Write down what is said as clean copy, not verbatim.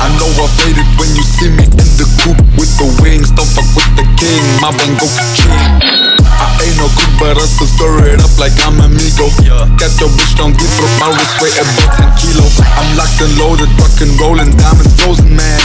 I know I made it when you see me in the coupe with the wings. Don't fuck with the king, my bang go ka-ching. I ain't no cook, but I still stir it up like I'm amigo. Got your bitch down deep, but my wrist weigh about 10 kilo. I'm locked and loaded, rock and rollin', diamonds frozen, man.